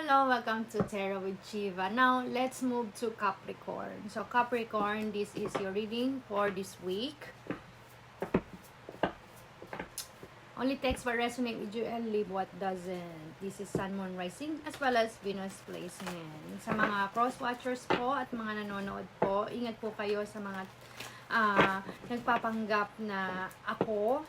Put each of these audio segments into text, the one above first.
Hello, welcome to Tarot with Shiva. Now, let's move to Capricorn. So, Capricorn, this is your reading for this week. Only text what resonate with you and leave what doesn't. This is Sun, Moon, Rising as well as Venus placement. Sa mga cross-watchers po at mga nanonood po, ingat po kayo sa mga nagpapanggap na ako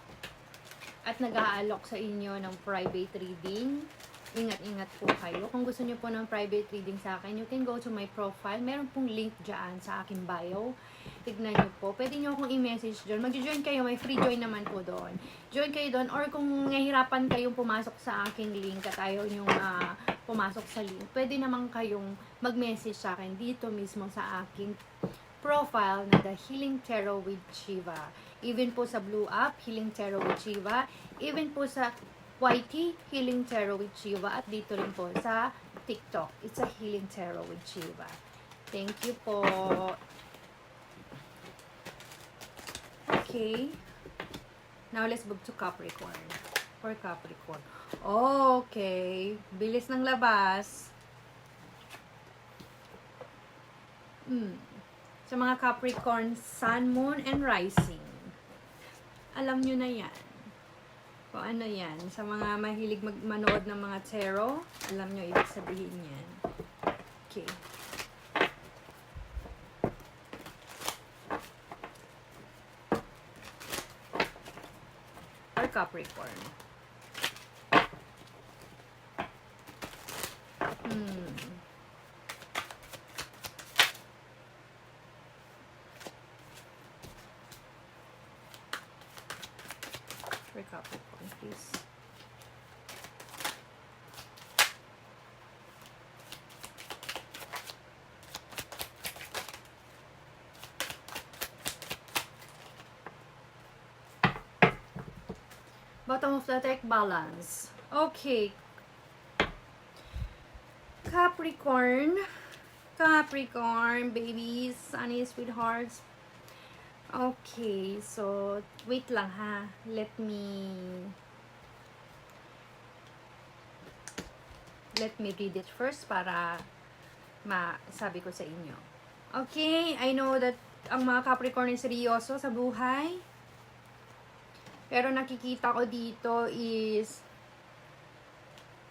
at nag-aalok sa inyo ng private reading. Ingat-ingat po kayo. Kung gusto niyo po ng private reading sa akin, you can go to my profile. Meron pong link dyan sa aking bio. Tignan niyo po. Pwede niyo akong i-message doon. Mag-join kayo. May free join naman po doon. Join kayo doon. Or kung nahihirapan kayong pumasok sa aking link at ayaw nyo pumasok sa link, pwede naman kayong mag-message sa akin dito mismo sa aking profile na The Healing Tarot with Shiva. Even po sa Blue App, Healing Tarot with Shiva. Even po sa YT, Healing Tarot with Shiva. At dito rin po sa TikTok. It's a Healing Tarot with Shiva. Thank you po. Okay. Now, let's move to Capricorn. For Capricorn. Okay. Bilis ng labas. Sa mga Capricorn, Sun, Moon, and Rising. Alam nyo na yan. Kung ano yan. Sa mga mahilig manood ng mga tarot, alam nyo ibig sabihin yan. Okay. Or Capricorn. For Capricorn, please. Bottom of the deck, balance. Okay. Capricorn. Capricorn, babies, sunny, sweethearts. Okay, so wait lang ha. Let me read it first para masabi ko sa inyo. Okay, I know that ang mga Capricorn ay seryoso sa buhay. Pero nakikita ko dito is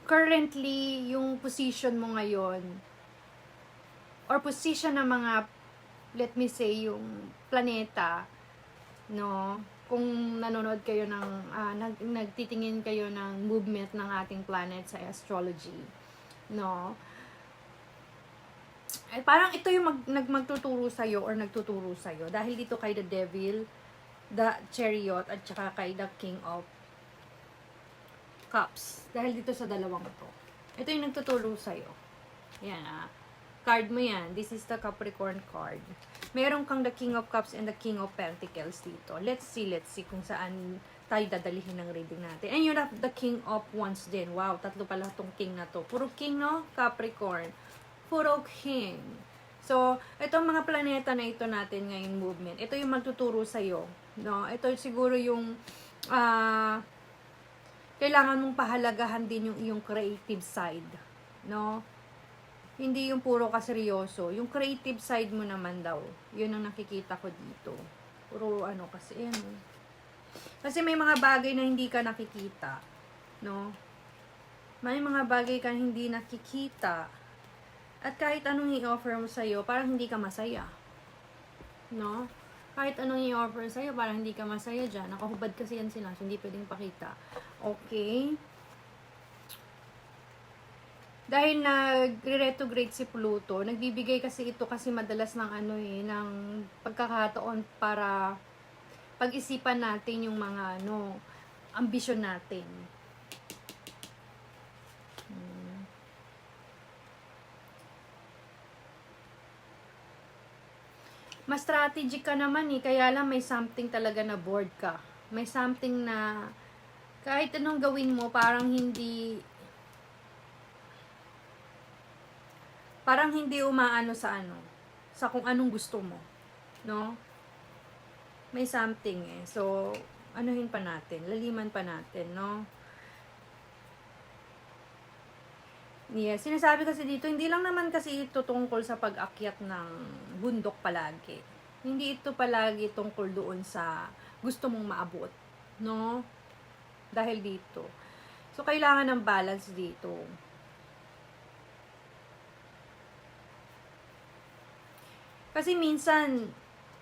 currently yung position mo ngayon or position ng mga, let me say, yung planeta, no? Kung nanonood kayo ng, nagtitingin kayo ng movement ng ating planet sa astrology, no? Eh, parang ito yung magtuturo sa'yo or nagtuturo sa'yo. Dahil dito kay the Devil, the Chariot, at saka kay the King of Cups. Dahil dito sa dalawang to. Ito yung nagtuturo sa'yo. Yan card mo yan. This is the Capricorn card. Meron kang the King of Cups and the King of Pentacles dito. Let's see kung saan tayo dadalihin ng reading natin. And you have the King of Wands din. Wow, tatlo pala tong King na to. Puro King, no? Capricorn. Puro King. So, itong mga planeta na ito natin ngayong movement, ito yung magtuturo sa'yo. No? Ito siguro yung kailangan mong pahalagahan din yung iyong creative side. No? Hindi yung puro kaseryoso. Yung creative side mo naman daw. Yun ang nakikita ko dito. Puro kasi Kasi may mga bagay na hindi ka nakikita. No? May mga bagay ka hindi nakikita. At kahit anong i-offer mo sa'yo, parang hindi ka masaya. No? Kahit anong i-offer sa'yo, parang hindi ka masaya dyan. Nakahubad kasi yan sila. So hindi pwedeng pakita. Okay? Dahil nagre-retrograde si Pluto, nagbibigay kasi ito kasi madalas ng ng pagkakataon para pag-isipan natin yung mga ambisyon natin. Mas strategic ka naman kaya lang may something talaga na bored ka. May something na kahit anong gawin mo, parang hindi umaano sa kung anong gusto mo, no? May something So, anuhin pa natin, laliman pa natin, no? Yes, sinasabi kasi dito, hindi lang naman kasi ito tungkol sa pag-akyat ng bundok palagi. Hindi ito palagi tungkol doon sa gusto mong maabot, no? Dahil dito. So, kailangan ng balance dito. Kasi minsan,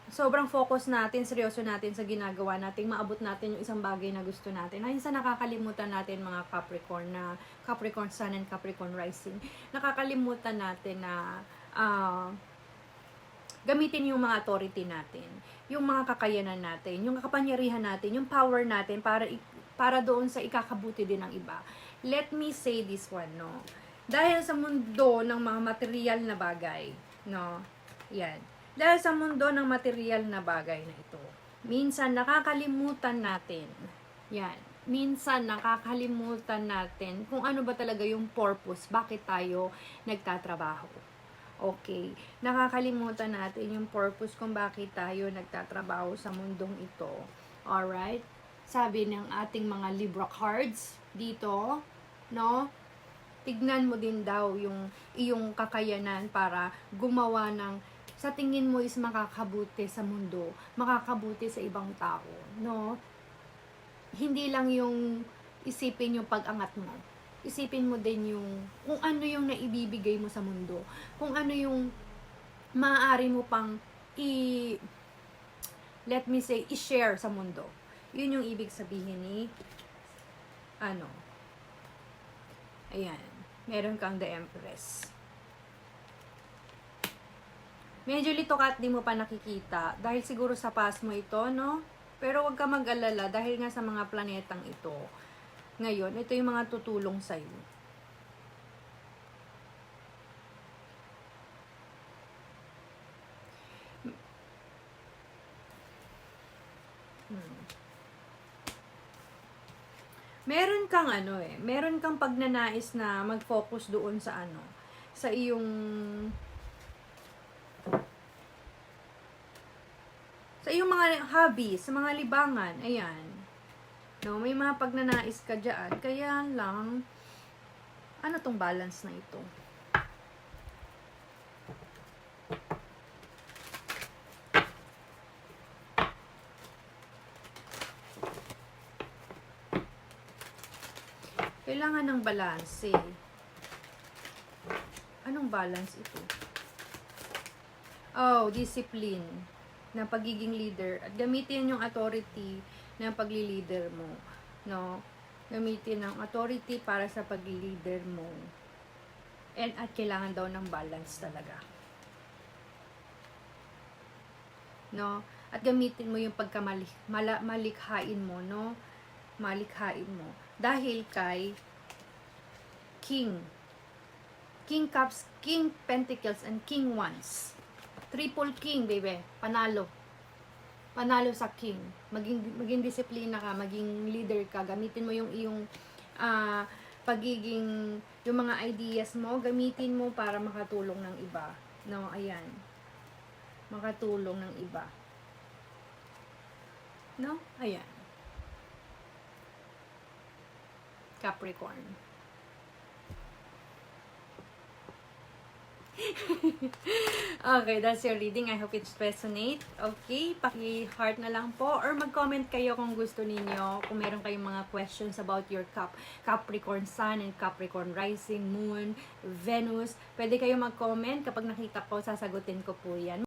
sobrang focus natin, seryoso natin sa ginagawa natin, maabot natin yung isang bagay na gusto natin. Minsan nakakalimutan natin mga Capricorn Sun and Capricorn Rising. Nakakalimutan natin na gamitin yung mga authority natin, yung mga kakayanan natin, yung kapangyarihan natin, yung power natin para doon sa ikakabuti din ng iba. Let me say this one, no? Dahil sa mundo ng mga material na bagay, no? Yan. Dahil sa mundo ng material na bagay na ito, minsan nakakalimutan natin, yan, minsan nakakalimutan natin kung ano ba talaga yung purpose, bakit tayo nagtatrabaho. Okay, nakakalimutan natin yung purpose kung bakit tayo nagtatrabaho sa mundong ito. Alright? Sabi ng ating mga Libra cards dito, no? Tignan mo din daw yung iyong kakayanan para gumawa ng sa tingin mo is makakabuti sa mundo, makakabuti sa ibang tao, no? Hindi lang yung isipin yung pag-angat mo. Isipin mo din yung kung ano yung naibibigay mo sa mundo. Kung ano yung maaari mo pang let me say, i-share sa mundo. Yun yung ibig sabihin ni ayan, meron kang The Empress. Medyo litok at di mo pa nakikita dahil siguro sa past mo ito, no? Pero wag ka mag-alala dahil nga sa mga planetang ito. Ngayon, ito yung mga tutulong sa'yo. Meron kang meron kang pagnanais na mag-focus doon sa sa iyong mga hobbies, sa mga libangan, ayan. No, may mga pagnanais ka dyan, kaya lang, ano tong balance na ito? Kailangan ng balance eh. Anong balance ito? Oh, discipline ng pagiging leader at gamitin yung authority ng pagli-leader mo, no? Gamitin ang authority para sa pagli-leader mo. At kailangan daw ng balance talaga. No? At gamitin mo yung malikhain mo, no? Malikhain mo. Dahil kay King Cups, King Pentacles, and King Wands. Triple King, baby. Panalo. Panalo sa King. Maging disiplina ka, maging leader ka. Gamitin mo yung iyong pagiging, yung mga ideas mo, gamitin mo para makatulong ng iba. No, ayan. Makatulong ng iba. No? Ayan. Capricorn. Okay, that's your reading. I hope it resonate. Okay, paki-heart na lang po or mag-comment kayo kung gusto ninyo, kung meron kayong mga questions about your Capricorn Sun and Capricorn Rising, Moon, Venus. Pwede kayo mag-comment. Kapag nakita ko, sasagutin ko po yan.